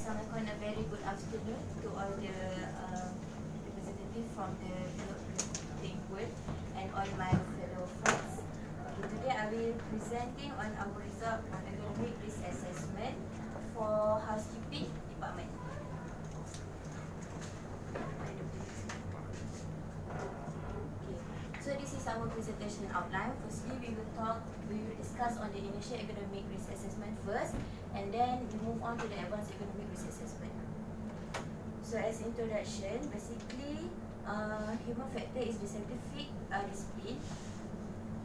Assalamualaikum and a very good afternoon to all the representatives from the world and all my fellow friends. Today I will presenting on our result on ergonomic risk assessment for housekeeping department. So this is our presentation outline. Firstly, we will discuss on the initial ergonomic risk assessment first, and then we move on to the advanced ergonomic risk assessment. So as introduction, basically, human factor is the scientific discipline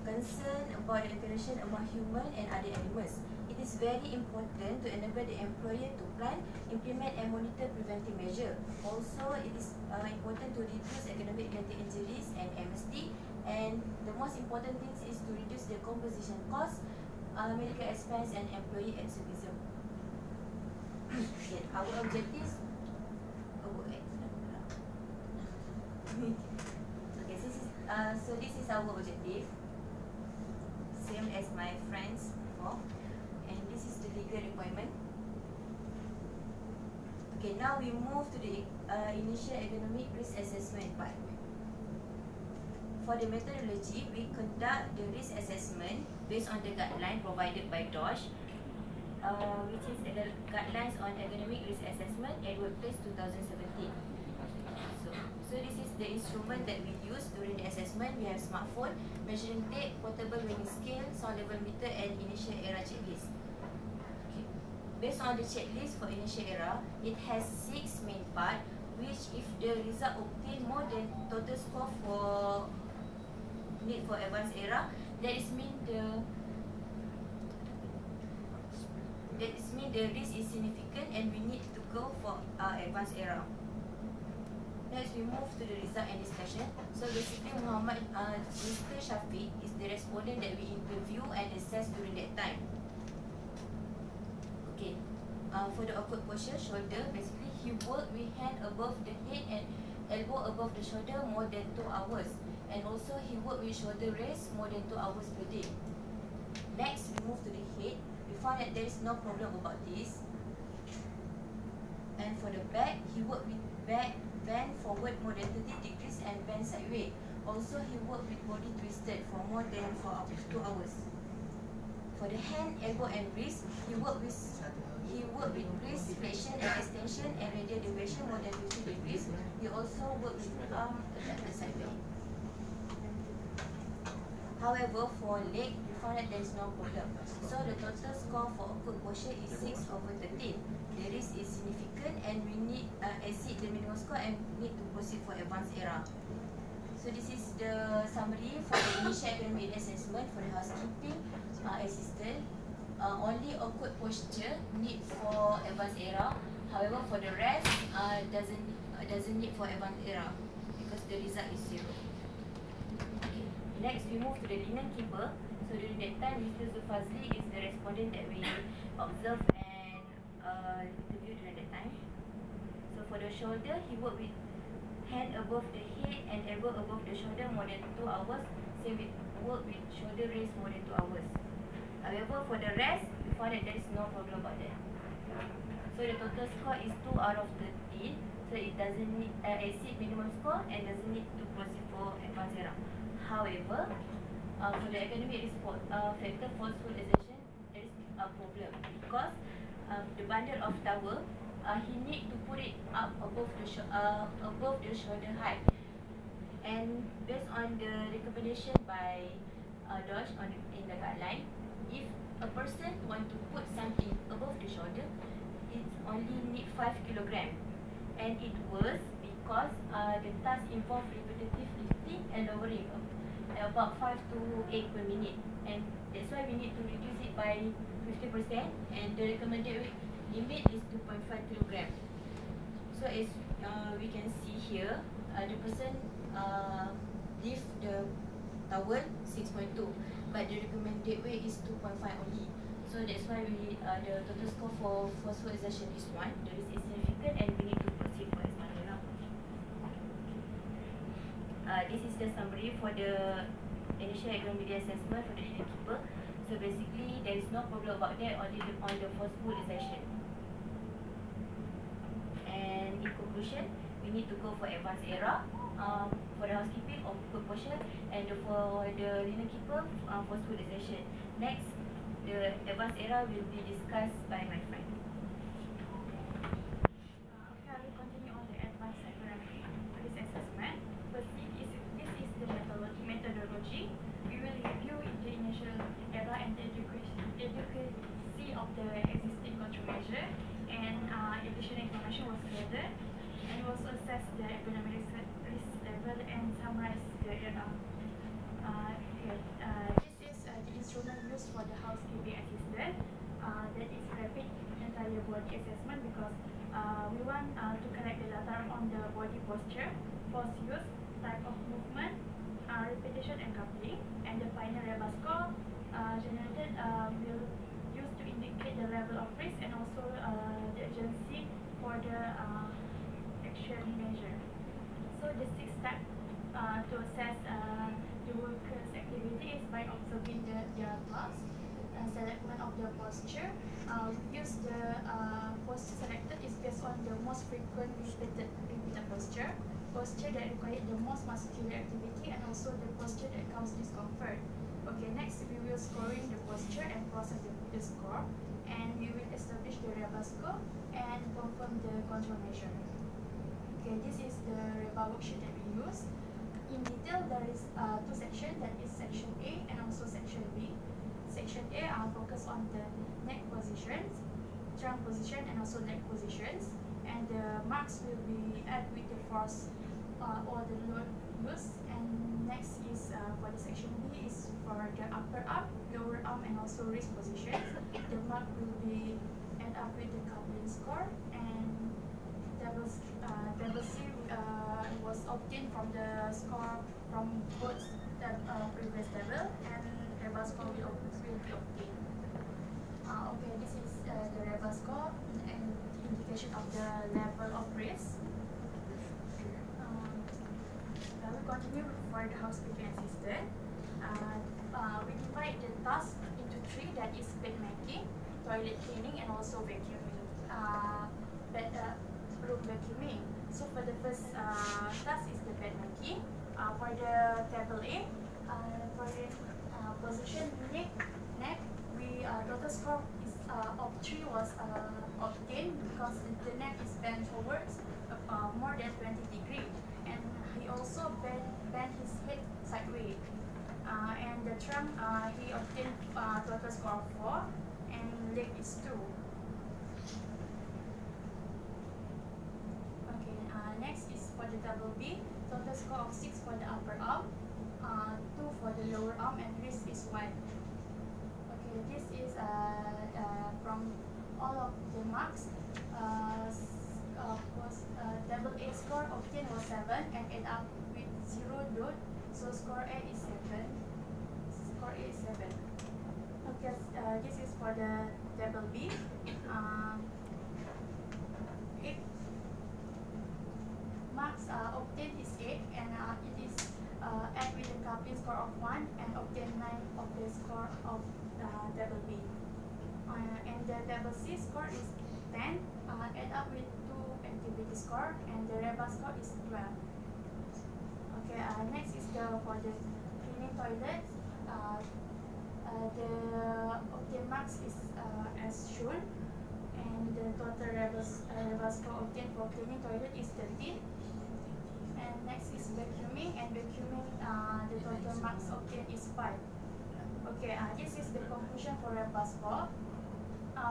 concerned about the interaction among human and other animals. It is very important to enable the employer to plan, implement and monitor preventive measures. Also, it is important to reduce economic related injuries and MST. And the most important thing is to reduce the composition cost, medical expense and employee absenteeism. Okay, our objectives. Okay, so this is our objective. Same as my friends before. And this is the legal requirement. Okay, now we move to the initial ergonomic risk assessment part. For the methodology, we conduct the risk assessment based on the guideline provided by DOSH, which is the guidelines on ergonomic risk assessment at workplace 2017. So this is the instrument that we use during the assessment. We have smartphone, measuring tape, portable weighing scale, sound level meter, and initial era checklist. Okay. Based on the checklist for initial era, it has 6 main parts, which if the result obtain more than total score for need for advanced era, that is mean the risk is significant and we need to go for advanced era. Next, we move to the result and discussion. So basically, Mr. Shafiq is the respondent that we interview and assess during that time. Okay, for the awkward posture, shoulder, basically he worked with hand above the head and elbow above the shoulder more than 2 hours. And also he worked with shoulder raise more than 2 hours per day. Next, we move to the head. We found that there is no problem about this. And for the back, he worked with back bend forward more than 30 degrees and bend sideways. Also, he worked with body twisted for more than 2 hours. For the hand, elbow and wrist, he worked with wrist flexion and extension and radial deviation more than 50 degrees. He also worked with arm adapted sideways. However, for leg, we found that there is no problem. So the total score for awkward posture is 6/13. The risk is significant and we need exceed the minimum score and need to proceed for advanced era. So this is the summary for the initial ergonomic assessment for the housekeeping assistant. Only awkward posture need for advanced era. However, for the rest, doesn't need for advanced era because the result is 0. Okay. Next, we move to the linen keeper. So during that time, Mr. Zulfazli is the respondent that we observe and interview during that time. So for the shoulder, he worked with hand above the head and elbow above the shoulder more than 2 hours. Same with work with shoulder raise more than 2 hours. However, for the rest, we found that there is no problem about that. So the total score is 2 out of 13. So it doesn't need exceed minimum score and doesn't need to proceed for advanced era. However, for the academic risk factor forceful exertion, there is a problem because the bundle of towel, he need to put it up above the shoulder height. And based on the recommendation by DOSH in the guideline, if a person want to put something above the shoulder, it only need 5 kilograms. And it was because the task involve repetitive lifting and lowering about 5 to 8 per minute. And that's why we need to reduce it by 50%. And the recommended weight limit is 2.5 kilograms. So as we can see here, the person lift the towel 6.2, but the recommended weight is 2.5 only. So that's why we the total score for forceful exertion is 1. The risk is significant and we need to proceed for advanced era. This is the summary for the initial ergonomic assessment for the linen keeper. So basically, there is no problem about that, only on the forceful exertion. in conclusion, we need to go for advanced era for the housekeeping of food portion, and for the linen keeper for sterilization. Next, the advanced era will be discussed by my friend. Okay, I will continue on the advanced ergonomic risk assessment. Firstly, this is the methodology. We will review the initial era and the adequacy of the existing control measure, and additional information was gathered, and we also assess the ergonomic risk level and summarize the era. This is the instrument used for the housekeeping assistant. That is rapid entire body assessment, because we want to collect the data on the body posture, force use, type of movement, repetition and coupling, and the final REBA score generated will use to indicate the level of risk and also the urgency for the action measure. So the sixth step to assess the worker's activity is by observing their task. Selection of the posture. Use the posture selected is based on the most frequent repeated posture that requires the most muscular activity, and also the posture that causes discomfort. Okay, next we will scoring the posture and process the score, and we will establish the REBA score and confirm the control measure. Okay, this is the REBA worksheet that we use. In detail, there is two sections, that is section A and also section B. Section A focus on the neck positions, trunk position, and also neck positions, and the marks will be add with the force or the load used. And next is for the section B is for the upper arm, lower arm, and also wrist positions. The mark will be add up with the coupling score, and table C was obtained from the score from both the previous table, and REBA score will be obtained. Okay, this is the REBA score and indication of the level of risk. I will continue for the housekeeping assistant. We divide the task into three, that is bed making, toilet cleaning, and also vacuuming. Room vacuuming. So for the first task is the bed making. For the table A, for the position neck, we total score is of 3 was obtained, because the neck is bent forwards more than 20 degrees, and he also bent his head sideways. And the trunk, he obtained total score of 4, and leg is 2. Okay, next is for the double B, total score of 6 for the upper arm, 2 for the lower arm, and wrist is 1. Okay, this is from all of the marks. Was double A score obtained was 7, and end up with 0 dot. So score A is 7. Score A is 7. Okay, this is for the double B. 8 marks obtained is 8, and it is add with the coupling score of 1 and obtain 9 of the score of double B. And the double C score is 10, add up with 2 activity score, and the REBA score is 12. Okay, next is for the cleaning toilet. The obtained marks is as shown, and the total REBA score obtained for cleaning toilet is 13. And next is vacuuming, and vacuuming the total marks obtained is 5. Okay, this is the conclusion for REBA score.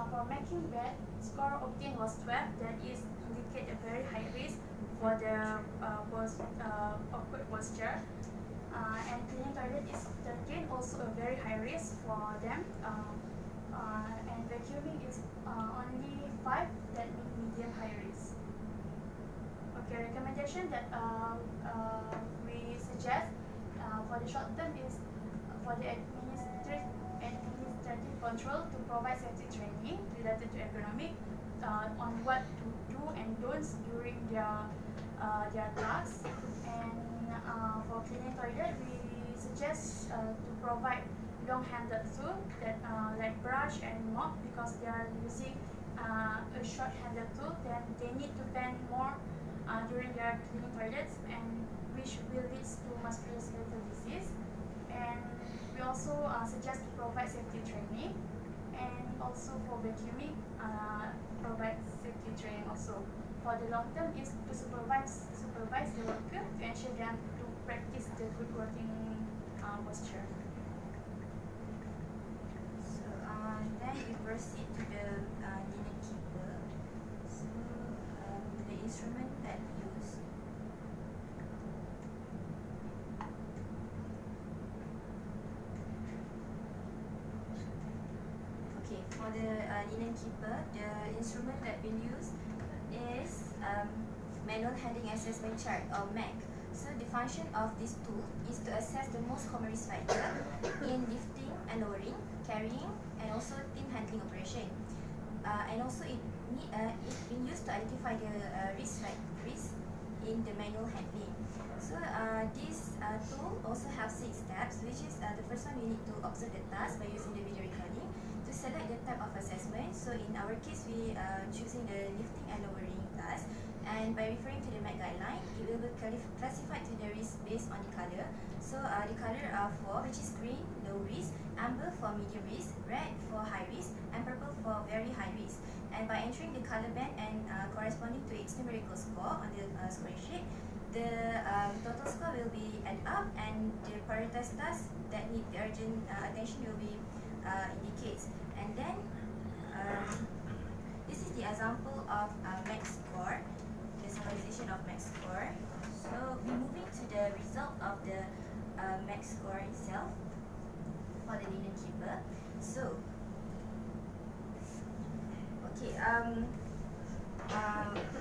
For making bed, score obtained was 12, that is indicate a very high risk for the awkward posture. And cleaning toilet is 13, also a very high risk for them. And vacuuming is only 5, that means medium high risk. Okay, recommendation that we suggest for the short term is for the administrative control to provide safety training related to ergonomic on what to do and don'ts during their tasks. And for cleaning toilet, we suggest to provide long-handled tool that like brush and mop, because they are using a short-handed tool, then they need to bend more during their cleaning toilets, and which will lead to musculoskeletal disease. And we also suggest to provide safety training, and also for vacuuming, provide safety training also. For the long term is to supervise the worker to ensure them to practice the good working posture. So then we proceed to the linen keeper. So the instrument that we use. Okay, for the linen keeper, the instrument that we use is manual handling assessment chart, or MAC. So the function of this tool is to assess the most common risk factor in lifting and lowering, carrying, and also team handling operation. And also it's been used to identify the risk in the manual handling. So this tool also has 6 steps, which is the first one, we need to observe the task by using the video recording to select the type of assessment. So in our case, we are choosing the lifting and lowering task, and by referring to the MAC guideline, it will be classified to the risk based on the color. So the color are 4, which is green, low risk, amber for medium risk, red for high risk, and purple for very high risk. And by entering the color band and corresponding to its numerical score on the scoring sheet, the total score will be added up, and the prioritized tasks that need the urgent attention will be indicated. And then this is the example of MAC score, the summarization of MAC score. So we're moving to the result of the MAC score itself for the linen keeper. So okay,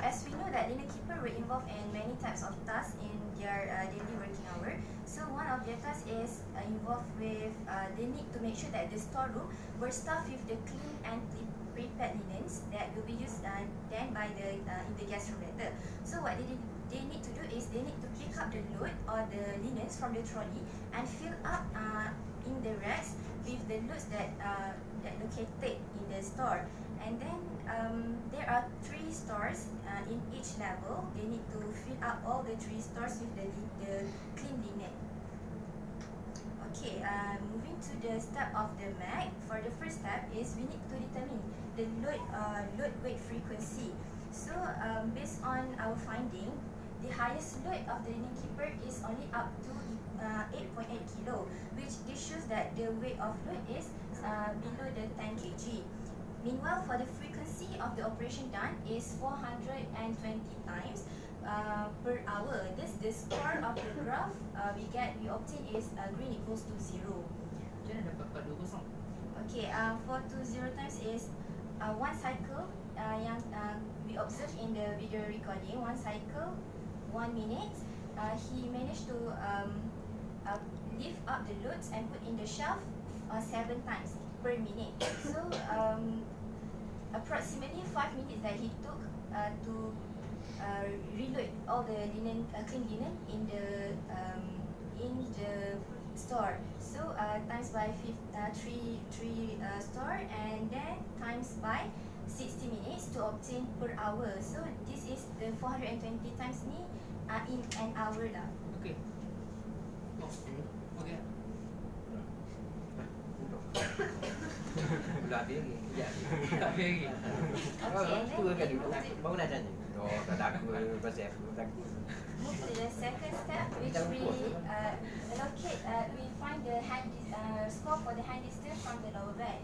as we know that linen keeper were involved in many types of tasks in their daily working hour. So one of their tasks is involved with they need to make sure that the storeroom were stuffed with the clean and prepared linens that will be used then by the in the guest room later. So what they need to do is they need to pick up the load or the linens from the trolley and fill up in the racks with the loads that located in the store. And then there are 3 stores in each level. They need to fill up all the 3 stores with the clean linen. Okay, moving to the step of the MAC. For the first step is we need to determine the load weight frequency. So based on our finding, the highest load of the linen keeper is only up to 8.8 kilo, which this shows that the weight of load is below the 10 kg. Meanwhile, for the frequency of the operation done is 420 times per hour. This the score of the graph we obtain is green equals to 0. Macam mana dapat 420? Okay, 420 times is 1 cycle yang we observe in the video recording. 1 cycle, 1 minute. He managed to lift up the loads and put in the shelf 7 times per minute. So approximately 5 minutes that he took to reload all the linen, clean linen in the store. So times by 3 store, and then times by 60 minutes to obtain per hour. So this is the 420 times ni in an hour lah. Okay. Okay. Belum habis lagi. Tak habis lagi. Okay, and then we move to, Baru nak tanya. Oh, tak ada aku pasal aku takut. move to the second step, which we allocate, we find the hand score for the hand distance from the lower back.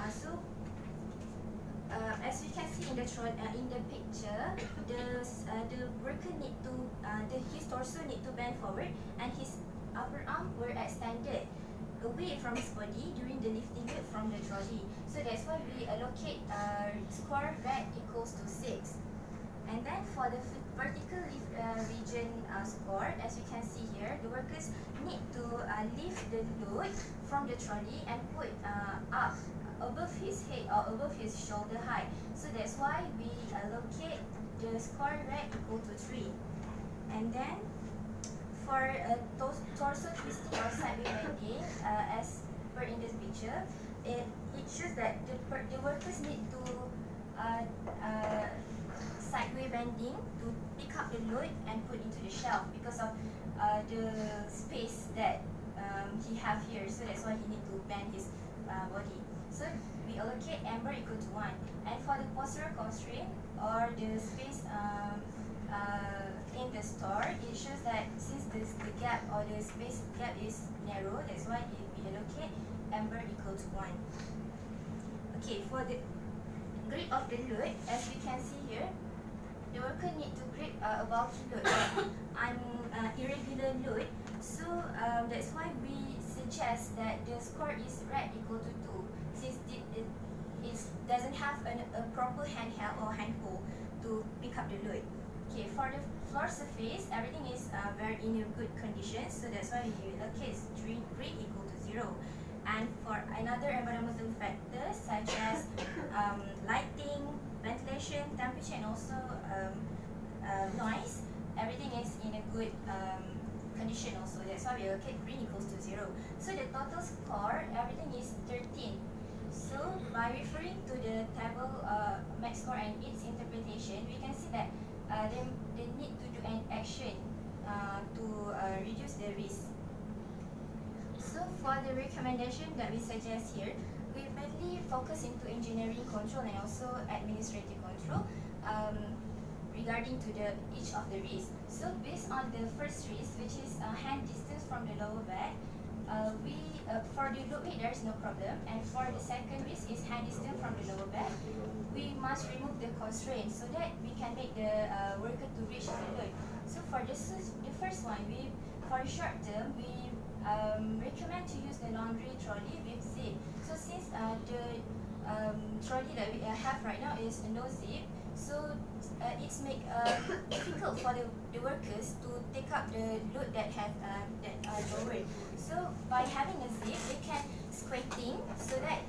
So as we can see in the picture, the worker need to his torso need to bend forward, and his upper arm were extended away from his body during the lifting weight from the trolley. So that's why we allocate score back equals to 6. And then for the vertical lift region score, as you can see here, the workers need to lift the load from the trolley and put up above his head or above his shoulder height. So that's why we allocate the score back equal to 3. And then for torso twisting or sideway bending, as per in this picture, it shows that the workers need to sideway bending to pick up the load and put into the shelf because of the space that he have here. So that's why he need to bend his body. So we allocate amber equal to 1. And for the postural constraint or the space in the store, it shows that since the gap or the space gap is narrow, that's why we allocate amber equal to 1. Okay, for the grip of the load, as we can see here, the worker need to grip a bulky load, irregular load. So that's why we suggest that the score is red equal to 2, since it doesn't have a proper handheld or handhold to pick up the load. Okay, for the floor surface, everything is very in a good condition, so that's why we allocate green equal to 0. And for another environmental factors such as lighting, ventilation, temperature, and also noise, everything is in a good condition also. That's why we allocate green equals to 0. So the total score, everything is 13. So by referring to the table max score and its interpretation, we can see that they need to do an action to reduce the risk. So for the recommendation that we suggest here, we mainly focus into engineering control and also administrative control regarding to each of the risks. So based on the first risk, which is hand distance from the lower back, for the load weight there is no problem, and for the second risk is hand distance from the lower back, we must remove the constraint so that we can make the worker to reach the load. So for the first one, for the short term, we recommend to use the laundry trolley with zip. So since the trolley that we have right now is no zip, so it's make difficult for the workers to take up the load that are lowered. So by having a zip, they can squatting so that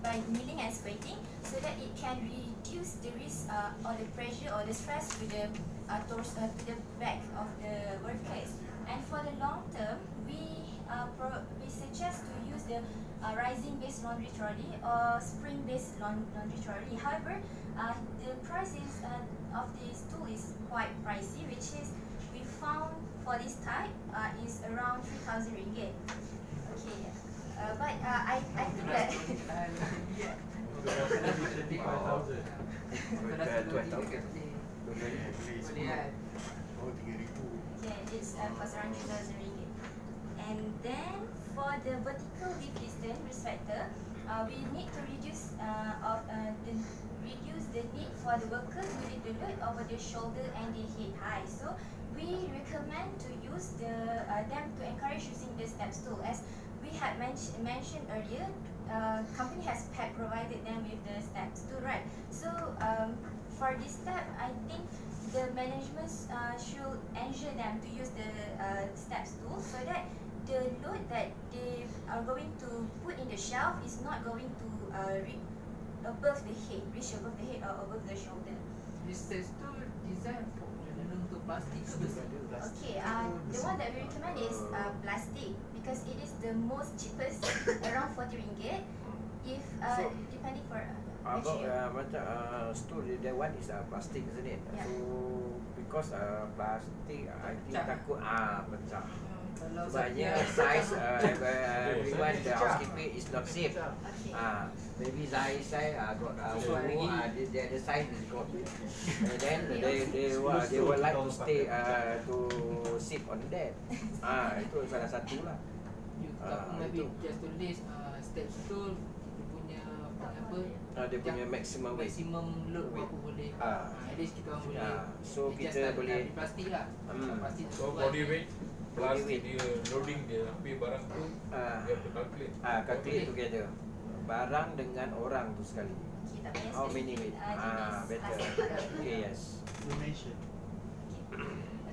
by kneeling and squatting, so that it can reduce the risk or the pressure or the stress to the back of the workers. And for the long term, we suggest to use the rising based laundry trolley or spring based laundry trolley. However, the price of this tool is quite pricey, which is we found for this type is around 3,000 ringgit. Okay, but I think that yeah, it's cost around 3,000 ringgit. And then for the vertical lift distance risk factor, we need to reduce the need for the worker to lift the load over the shoulder and the head high. So we recommend to use them to encourage using the step stool. As we had mentioned earlier, company had provided them with the step stool, right? So for this step, I think the management should ensure them to use the step stool so that the load that they are going to put in the shelf is not going to reach above the head or above the shoulder. This test tu design untuk plastik ke besi? Okay, the one that we recommend is plastic because it is the most cheapest, around 40 ringgit. If depending for material. Macam stool, that one is plastic, isn't it? Yeah. So because plastic, I think takut pecah. Sebabnya size everyone the housekeeping is not safe. Maybe size got the other size is got, and then they would like to stay to sit on that. Itu salah satu lah. Maybe just to list step stool dia punya apa? Dia punya maximum weight. Maximum load berapa boleh? At least kita orang boleh. So kita boleh plastik lah. Plastik. So body weight plus dia loading dia ambil barang tu dia have to calculate. Calculate together. Barang dengan orang tu sekali. Okay, tak payah How many weight? jenis Better. plastik. Okay, yes. Donation.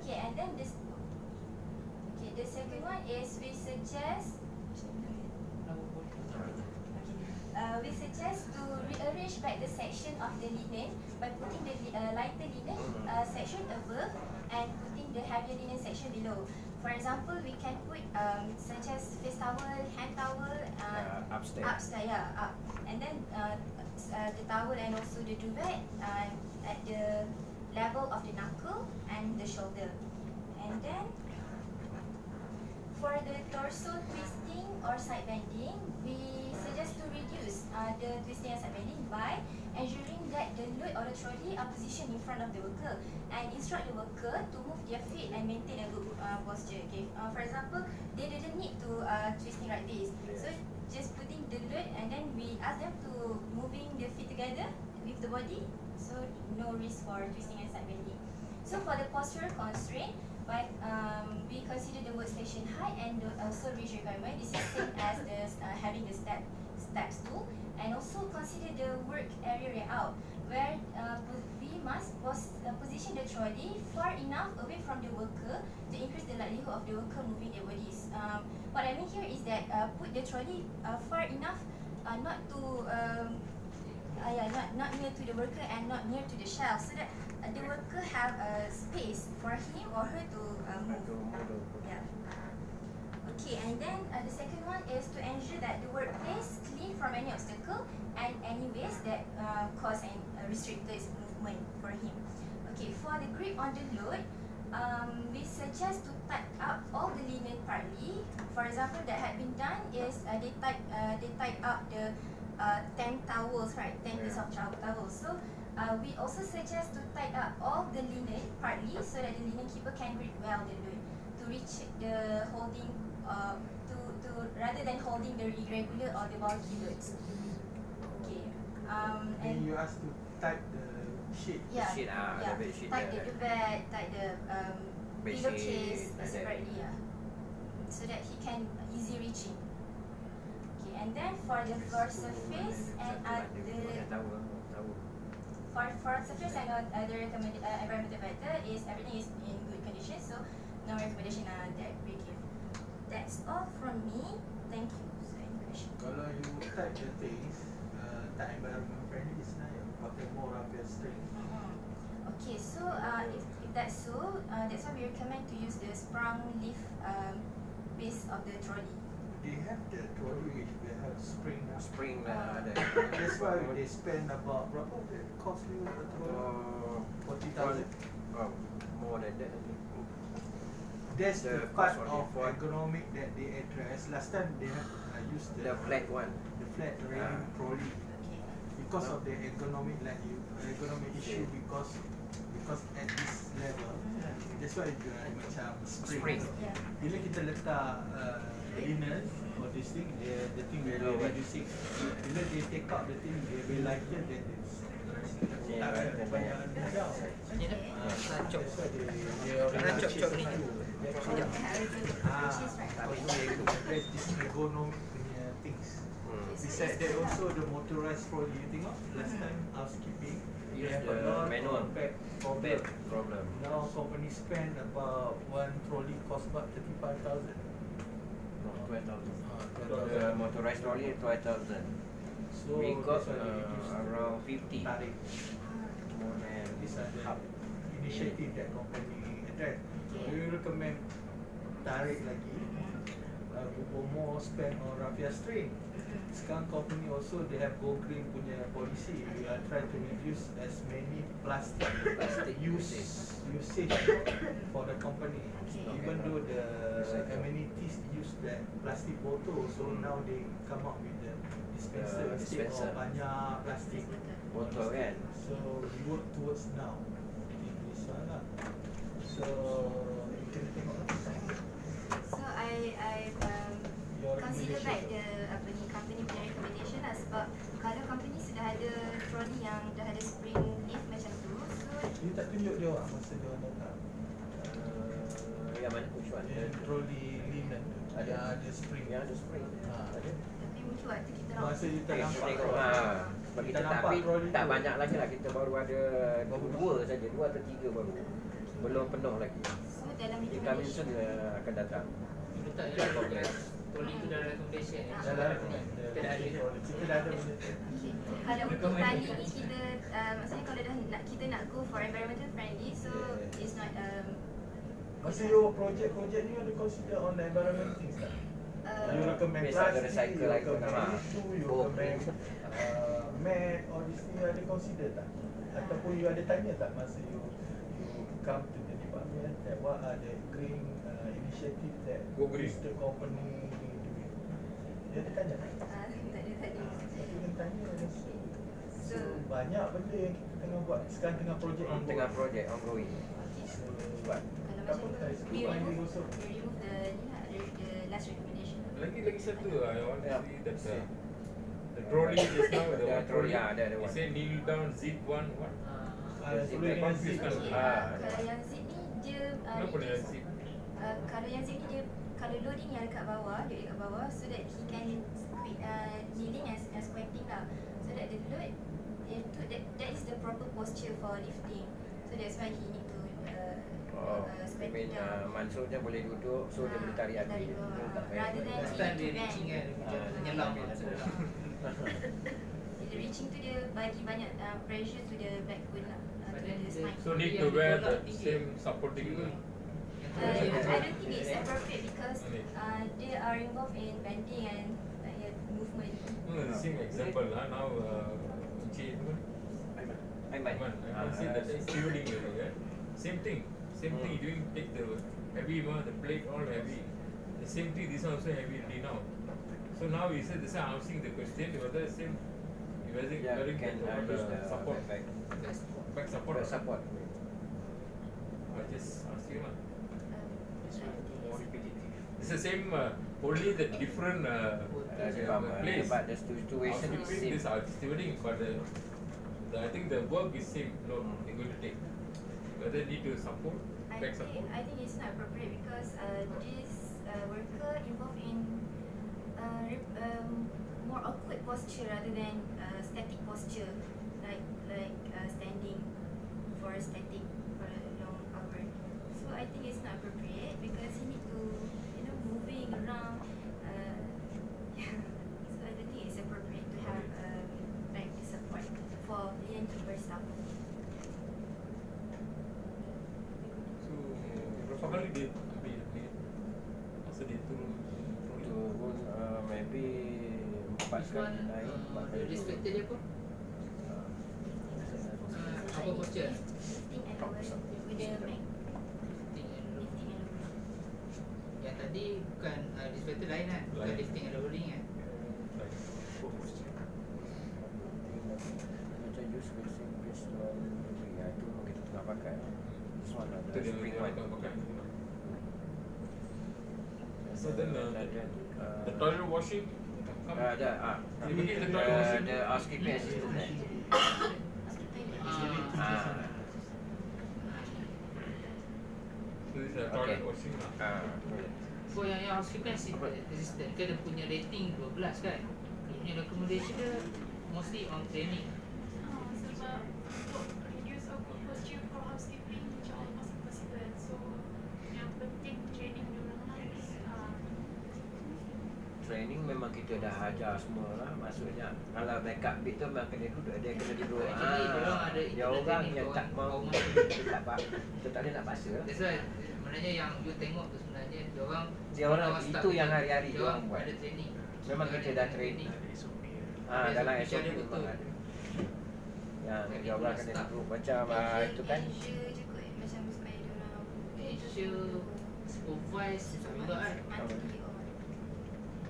Okay, and then the second one is we suggest to rearrange back the section of the linen by putting the lighter linen section above and putting the heavier linen section below. For example, we can put such as face towel, hand towel, Upstairs. up, and then the towel and also the duvet at the level of the knuckle and the shoulder. And then for the torso twisting or side bending, we suggest to reduce the twisting and side bending by ensuring that the load or the trolley are positioned in front of the worker and instruct the worker to move their feet and maintain a good posture. Okay. For example, they didn't need to twisting like this. So just putting the load and then we ask them to moving the feet together with the body, so no risk for twisting and side bending. So for the postural constraint, by we consider the workstation height and also reach requirement. This is same as the having the step stool, and also consider the work area layout where we must position the trolley far enough away from the worker to increase the likelihood of the worker moving their bodies. What I mean here is that put the trolley far enough, not to not near to the worker and not near to the shelf, so that the worker have a space for him or her to move. Yeah. Okay, and then the second one is to ensure that the workplace clean from any obstacle and any waste that cause and restrict his movement for him. Okay, for the grip on the load, we suggest to tight up all the linen partly. For example, that had been done is they tied up the 10 towels, right? 10 pieces of towels. So we also suggest to tie up all the linen partly so that the linen keeper can grip well the load to reach the holding, to rather than holding the irregular or the bulky loads. Okay. And you asked to type the sheet. Yeah, Sheet, yeah. the bed sheet, Type the duvet, type the pillowcase like that. separately, yeah, so that he can easy reaching. Okay, and then for the floor surface and for surface and other recommended environmental factor is everything is in good condition, so no recommendation that we give. That's all from me. Thank you. So any question? Kalau you type the things, tak environment friendly, is not pakai more of your string. Okay, so if that's so, that's why we recommend to use the sprung leaf base of the trolley. They have the trolley which will have spring. Spring That's why they spend about berapa the cost you the trolley? 40,000. More than that. That's the The part cost of for- ergonomic that they address. Last time they have used The flat one. the flat railing trolley Okay. because of the ergonomic issue, because at this level, that's why macam spring. Yeah. Bila kita letak linen or this thing, the thing will reducing. Bila they take out the thing, they will lighter than this. Tak ada kebanyakan modal. Cok. That's why they Cok ni. Which is right. That's this ergonomic punya things. Besides that also the motorized trolley, you tengok last time housekeeping, they have a the lot manual. of back Bad problem. problem. Now company spend about one trolley cost about 35,000. 12,000. The The motorized trolley 12,000. So We got that's why they reduce the around 50. tarik. More than These are the half. initiative that company address. We recommend tarik lagi, more spend on raffia string. Sekarang company also they have go green punya policy. We are trying to reduce as many plastic usage for the company. Even though the amenities use that plastic bottle, so now they come up with the dispenser instead dispenser. of banyak plastic. Botol kan. So we work towards now. This one lah. So you can tengok lah. So I Your consider back recommendation. the company punya recommendation lah, sebab kalau company sudah ada trolley yang dah ada spring leaf macam tu, so You tak tunjuk dia orang masa dia orang datang. Yang mana? Which one? Yang trolley linen tu. Ada spring. Yang ada spring. Ada. tapi mungkin waktu kita Masa you tak nampak. Tengok bagi Kita kita nampak tapi trolley tak tu. banyak lagi lah, kita baru ada dua saja, 2 atau 3 baru. Belum penuh lagi. so dalam Dia kami soon recommendation akan datang. Letak dalam progress. Trolley tu dalam recommendation. Dalam Kita dah ada. Kita dah ada benda tu. kalau untuk kali ni kita maksudnya kalau dah nak, kita nak go for environmental friendly, so it's not Masa your project ni ada consider on the environment things tak? You recommend based on the plastic, recycle you item recommend lah. itu, you Oh, recommend mat, all these things you ada consider tak? Ataupun you ada tanya tak masa you come to the department that what are the green initiative that Go green. the company doing? Dia ada tanya tak? Tak ada tadi. Tapi kena tanya. So So, banyak benda yang kita tengah buat sekarang tengah projek Tengah projek ongoing. So Buat. kalau apa macam guys, we group ini remove also. the ni lah, the last recommendation. Lagi satu I want to Yeah. see that the trolley just now the Yeah, one trolley. yeah, ada He one. say kneel down zip one what? Zip Zip confused kan? Okay, kalau yang zip ni dia Kenapa dia reduce- zip? kalau yang zip ni dia kalau loading yang dekat bawah, dia dekat bawah so that he can kneeling and squatting lah. So that the load that is the proper posture for lifting. So that's why he need to Oh, squat I mean down. Mansur dia boleh duduk, so dia boleh tarik Tarik hati. bawah. Dia tak payah. Rather than Last he time need dia to bend. reaching kan, Ah, menyelam dia masuk. The reaching tu dia bagi banyak pressure to the backbone lah, to the spine. So need to wear the same supporting I don't think it's appropriate because they are involved in bending and movement. No, the same example lah. Now Encik Aiman. I see that stewarding same thing. Same thing doing take the heavy the plate all heavy. The same thing this one also heavy already now. So now he said this one asking the question whether same wearing Yeah, wearing can the use the support back back support. support. I just ask you lah. More repetitive. It's the same only the different place. But the situation is Housekeeping, same. this stewarding, but I think the work is same. No, they're going to take. Whether need to support, back support. I think it's not appropriate because this worker involved in more awkward posture rather than static posture, like standing for a static for a long hour. So I think it's not appropriate because he need to moving around. So I don't think it's appropriate to have back support for lane keeper staff. So berapa kali dia ambil ni? Masa dia turun. Turun maybe 4 This one, kali naik, 4 the kali risk turun. factor dia apa? Apa posture? Lifting and lowering with the Mac. Lifting and lowering. Lifting and lowering. Yang tadi bukan risk factor lain kan? Bukan Lain. lifting and lowering kan? Like, Macam use basic base one, itu kita tengah pakai. This one ada itu dia spring dia one. akan pakai. So then Then, the toilet washing come. ada Dia bagi the toilet washing. the housekeeping assistant there. So this is the toilet washing lah. So yang housekeeping assistant kan dia punya rating 12 kan? Dia punya recommendation dia mostly on training. Sebab untuk reduce awkward posture for housekeeping macam almost impossible. So yang penting training diorang lah. Training memang kita dah ajar semua lah. Maksudnya kalau backup bit tu memang kena duduk. Dia kena duduk. Actually, diorang ada Yang internal orang training yang for tak mau orang- dia tak apa. Dia tak ada nak paksa lah. That's why sebenarnya yang you tengok tu sebenarnya diorang Itu staff yang ni, hari-hari diorang buat. ada training. Memang Diorang kita ada dah training. Dalam SOP SOP dia memang betul. ada. Yang Tapi dia orang itulah kena staff. duduk macam itu kan. Asia je kot macam supaya diorang Asia supervise juga kan? mandi or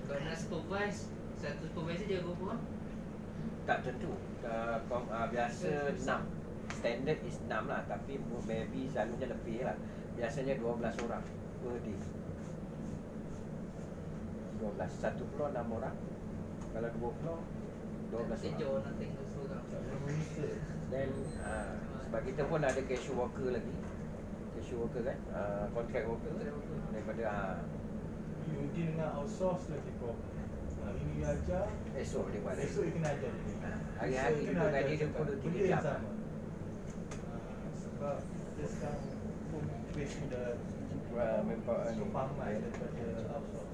Kalau nak supervise, satu supervisor jaga berapa orang? Tak tentu. Biasa 6. Standard is 6 lah. Tapi maybe selalunya lebih lah. Biasanya 12 orang per day. 12. Satu floor 6 orang. Kalau 2 floor 12 Sejauh orang. orang tengok seorang. Then sebab kita pun ada casual worker lagi. Casual worker kan. Contract worker. Daripada You deal dengan outsource lagi problem. Ini you ajar, esok dia buat lagi. esok you kena ajar dia. Hari-hari Esok duduk kena dengan ajar dia cakap pun 3 benda yang jam. sama. Sebab dia sekarang pun face the Memang kefahaman daripada outsource.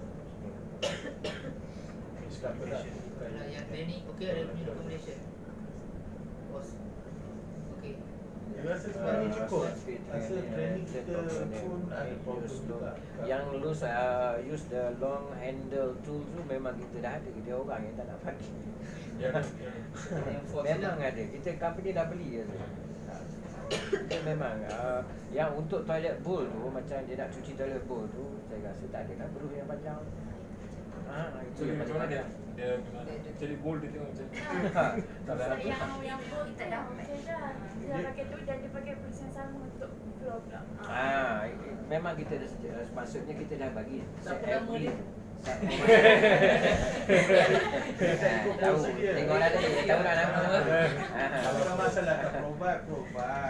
Sekarang berat. Kalau yang training, okey ada punya recommendation. Bos. Okey. You rasa rasa sebenarnya cukup. Rasa training kita pun ada problem juga. Yang use the long handle tool tu memang kita dah ada. Dia orang yang tak nak pakai. Memang ada. Kita company dah beli je tu. Dia memang yang untuk toilet bowl tu, macam dia nak cuci toilet bowl tu, saya rasa tak ada kan perlu yang panjang. Itu So yang macam mana panjang. dia gimana? Jadi bold dia tengok macam Tak ada. Yang pun tak dapat dia pakai tu dan dia pakai pulsa yang sama untuk floor pula. Memang kita dah maksudnya kita dah bagi Siapa nama dia? Tahu, tengoklah tadi, tahu lah nama. Kalau masalah tak provide.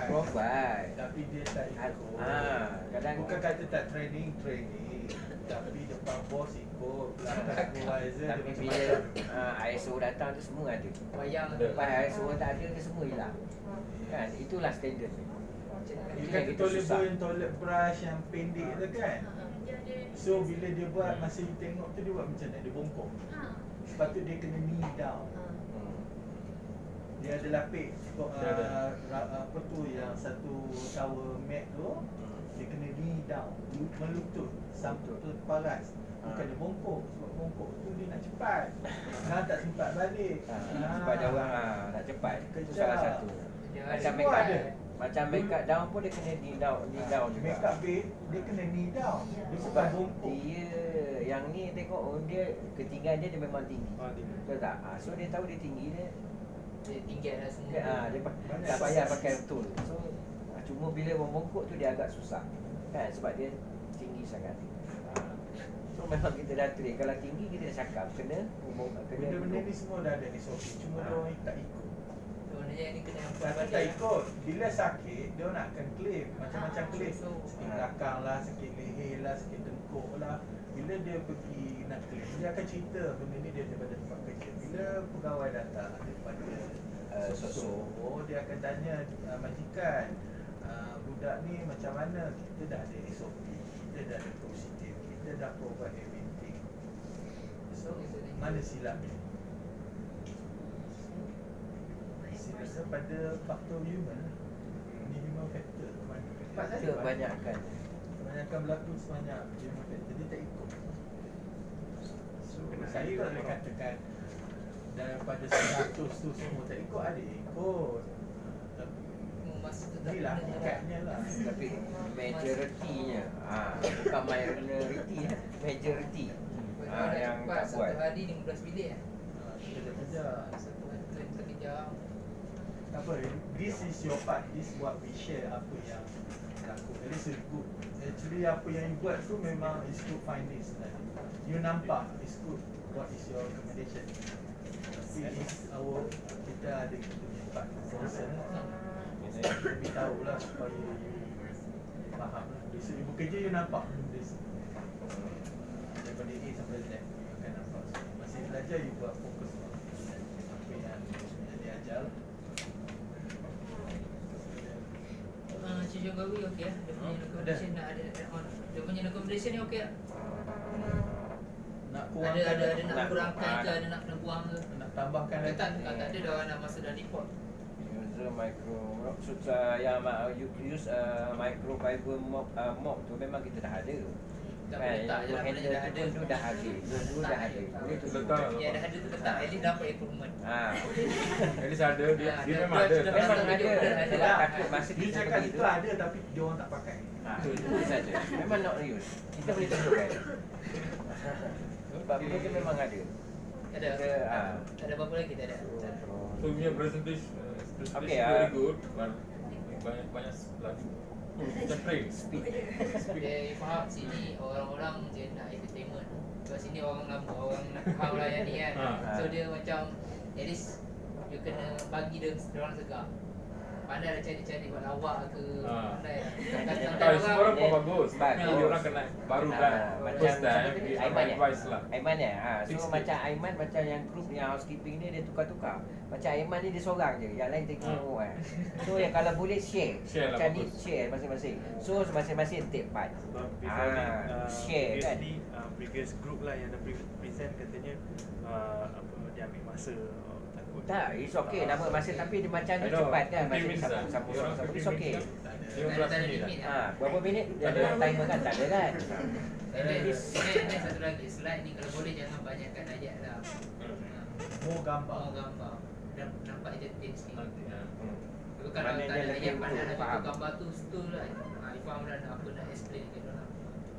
Provide. Tapi dia tak ikut. Kadang Bukan kata tak training. Tapi depan bos ikut. Belakang supervisor tapi dia bila macam-macam. ISO datang tu semua ada. Wayang Lepas ISO tak ada tu semua hilang. Kan, itulah standard ni. Dia kata toilet brush yang pendek tu kan. So bila dia buat, masa you tengok tu dia buat macam nak dia bongkok. Sepatut dia kena knee down. Dia ada lapik apa tu yang satu tower mat tu, dia kena knee down, melutut sampai tu paras. Bukan dia bongkok. Sebab bongkok tu dia nak cepat. Tak sempat balik. Sebab dia orang nak cepat. Itu Kejap. salah satu. Macam Semua make up ada. Macam make up down pun dia kena knee down juga. Make up bed, dia kena knee down. Dia bukan Sebab bongkok. dia yang ni tengok dia ketinggian dia memang tinggi. Betul tak? So dia tahu dia tinggi dia. Dia tinggal lah semua. Dia tak payah pakai tool. So cuma bila membongkok tu dia agak susah. Kan sebab dia tinggi sangat. So memang kita dah train. Kalau tinggi kita dah cakap kena Benda-benda ni semua dah ada SOP. Cuma dia orang tak ikut. Sebenarnya ni kena Tapi tak ikut. Bila sakit, dia nak akan claim. Macam-macam claim. Sikit belakang lah, sikit leher lah, sikit dengkuk lah. Bila dia pergi nak claim, dia akan cerita benda ni dia daripada tempat kerja. Bila pegawai datang daripada so dia akan tanya majikan, budak ni macam mana? Kita dah ada SOP, kita dah ada prosedur, kita dah provide everything. So, mana silapnya? Silapnya pada faktor human lah. Ni human factor. kebanyakan. Kebanyakan berlaku sebanyak human factor. Dia tak ikut. So, saya tak boleh katakan daripada 100 tu semua tak ikut, ada ikut. Tapi inilah dekatnya lah. Tapi majoritinya bukan minority, majority yang tak buat. Satu hari 15 bilik Kejar-kejar. Satu hari terkejar. Tak apa, this is your part. This what we share, apa yang berlaku. Jadi so good. Actually apa yang you buat tu memang is good findings sebenarnya. You nampak is good. What is your recommendation? Tapi is our, kita ada kita punya part concern lah. Lebih tahulah supaya you faham lah. Besok you bekerja you nampak this. Daripada A sampai Z you akan nampak. Masih belajar you buat fokus on apa yang diajar lah. Cucu Gawi okey lah. Dia punya recommendation nak ada add-on. Dia punya recommendation ni okey tak? Nak Ada kurangkan, nak kurangkan ke, ada nak kena buang ke? nak tambahkan Tak, lagi. tak ada dah nak masa dah report. User micro yang you use microfiber mop tu memang kita dah ada. Tak boleh letak je lah, handle maknanya dah ada. tu dah ada. Dulu dah ada. Boleh tu Letak. Ya dah ada tu letak, at least dapat improvement. At least ada, dia memang ada. Dah Memang pasang video, ada. dah ada. Kalau takut masa Dia kita cakap pergi itu tu. ada tapi dia orang tak pakai. Itu saja. Memang not use. Kita boleh tunjukkan. Sebab benda tu memang ada. Ada. Kita, Ada apa-apa lagi tak ada? So punya presentation Okay, very good. Banyak lagi. Macam train. Dia faham sini orang-orang je nak entertainment. Sebab sini orang lama, orang nak faham lah yang ni kan. So dia macam at least you kena bagi dia orang segar. Pandai lah cari-cari buat lawak ke. Pandai lah. Tak, semua orang pun bagus. Bagus. Tapi dia orang kena baru kan. Macam First time, dia Aiman ya. advice lah. Aiman ya. So Fix macam Aiman macam yang group yang housekeeping ni dia tukar-tukar. Macam Aiman ni dia seorang je, yang lain tengok kan. So yang kalau boleh share. Share lah, Macam ni bagus. share masing-masing. So masing-masing take part. Sebab before ni share kan. previous group lah yang dah present katanya apa dia ambil masa takut Tak, it's okay nama masa tapi dia macam dia I know, cepat kan 15 masa minutes lah. sambung Dia orang it's 15 okay. minutes lah. 15 Tak ada minit limit lah. lah. Berapa minit dia ada timer kan? Tak ada kan? And then satu lagi slide ni kalau boleh jangan banyakkan ayat lah. More gambar. Mau gambar. Nampak entertain sikit. Nanti, ha. Tapi kalau Maknanya tak ada lagi ayat untuk pandang nak faham. tunjuk gambar tu betul lah. Faham dah apa nak explain kat orang.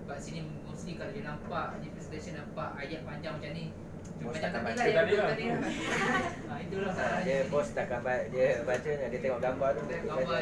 Sebab sini mostly kalau dia nampak di presentation nampak ayat panjang macam ni. Bos Macam tak tadi baca. lah yang Tadi lah. tadi lah. Itulah Dia bos dah gambar dia baca dia tengok gambar tu. Gambar